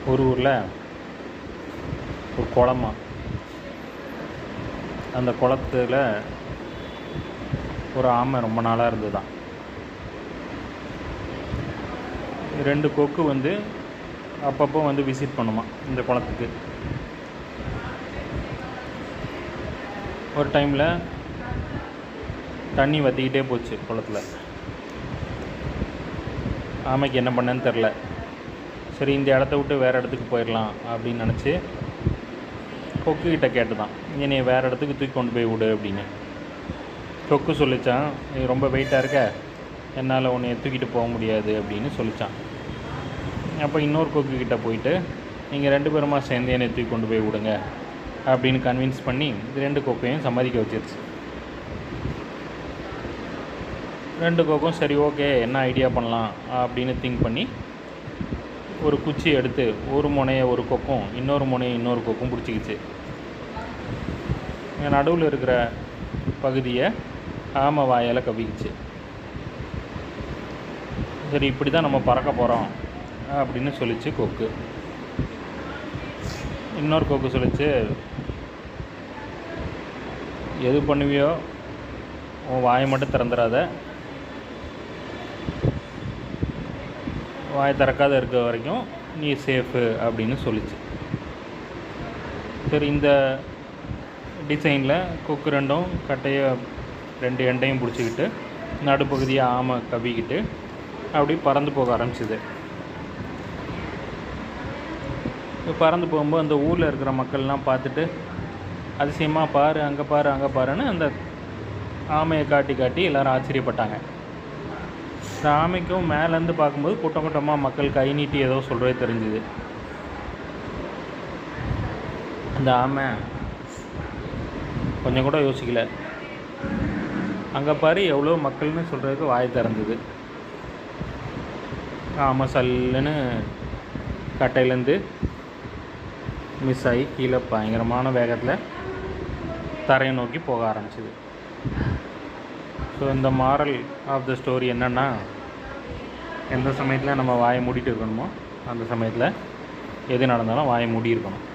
ஒரு ஊரில் ஒரு குளமா, அந்த குளத்துல ஒரு ஆமை ரொம்ப நாளாக இருந்துதான். 2 கொக்கு வந்து அப்பப்போ வந்து விசிட் பண்ணுமா இந்த குளத்துக்கு. ஒரு டைமில் தண்ணி வற்றிக்கிட்டே போச்சு குளத்தில். ஆமைக்கு என்ன பண்ணேன்னு தெரில. சரி, இந்த இடத்த விட்டு வேறு இடத்துக்கு போயிடலாம் அப்படின்னு நினச்சி கொக்குக்கிட்ட கேட்டுதான், என்னை வேறு இடத்துக்கு தூக்கி கொண்டு போய் விடு அப்படின்னு. கொக்கு சொல்லித்தான், நீ ரொம்ப வெயிட்டாக இருக்க, என்னால் உன்னை தூக்கிட்டு போக முடியாது அப்படின்னு சொல்லித்தான். அப்போ இன்னொரு கொக்குக்கிட்ட போயிட்டு, நீங்கள் 2 பேருமா சேர்ந்து என்னை தூக்கி கொண்டு போய் விடுங்க அப்படின்னு கன்வின்ஸ் பண்ணி 2 கொக்கையும் சம்மதிக்க வச்சிருச்சு. 2 கொக்கும் சரி ஓகே, என்ன ஐடியா பண்ணலாம் அப்படின்னு திங்க் பண்ணி ஒரு குச்சி எடுத்து ஒரு முனையை ஒரு கொக்கும் இன்னொரு முனையை இன்னொரு கொக்கும் பிடிச்சிக்கிச்சு. நடுவில் இருக்கிற பகுதியை ஆமை வாயால் கவிக்கிச்சு. சரி, இப்படி தான் நம்ம பறக்க போகிறோம் அப்படின்னு சொல்லிச்சு கொக்கு. இன்னொரு கொக்கு சொல்லிச்சு, எது பண்ணுவியோ உன் வாயை மட்டும் திறந்துடாத, வாயை திறக்காத இருக்க வரைக்கும் நீ சேஃபு அப்படின்னு சொல்லிச்சு. சரி, இந்த டிசைனில் கொக்கு 2ம் கட்டையை 2 எண்டையும் பிடிச்சிக்கிட்டு நடுப்பகுதியை ஆமை கவிக்கிட்டு அப்படி பறந்து போக ஆரம்பிச்சிது. பறந்து போகும்போது அந்த ஊரில் இருக்கிற மக்கள்லாம் பார்த்துட்டு அதிசயமாக, பாரு அங்கே பாரு அங்கே பாருன்னு அந்த ஆமையை காட்டி காட்டி எல்லோரும் ஆச்சரியப்பட்டாங்க. இந்த ஆமைக்கும் மேலேருந்து பார்க்கும்போது கூட்டம் கூட்டமாக மக்கள் கை நீட்டி ஏதோ சொல்கிறதே தெரிஞ்சுது. அந்த ஆமை கொஞ்சம் கூட யோசிக்கல, அங்கே பாரு எவ்வளோ மக்கள்னு சொல்கிறதுக்கு வாய் திறந்தது. ஆமை சல்லுன்னு கட்டையிலேருந்து மிஸ் ஆகி கீழே பயங்கரமான வேகத்தில் தரையை நோக்கி போக ஆரம்பிச்சிது. ஸோ இந்த மாரல் ஆஃப் த ஸ்டோரி என்னென்னா, எந்த சமயத்தில் நம்ம வாயை மூடிட்டு இருக்கணுமோ அந்த சமயத்தில் எது நடந்தாலும் வாயை மூடி இருக்கணும்.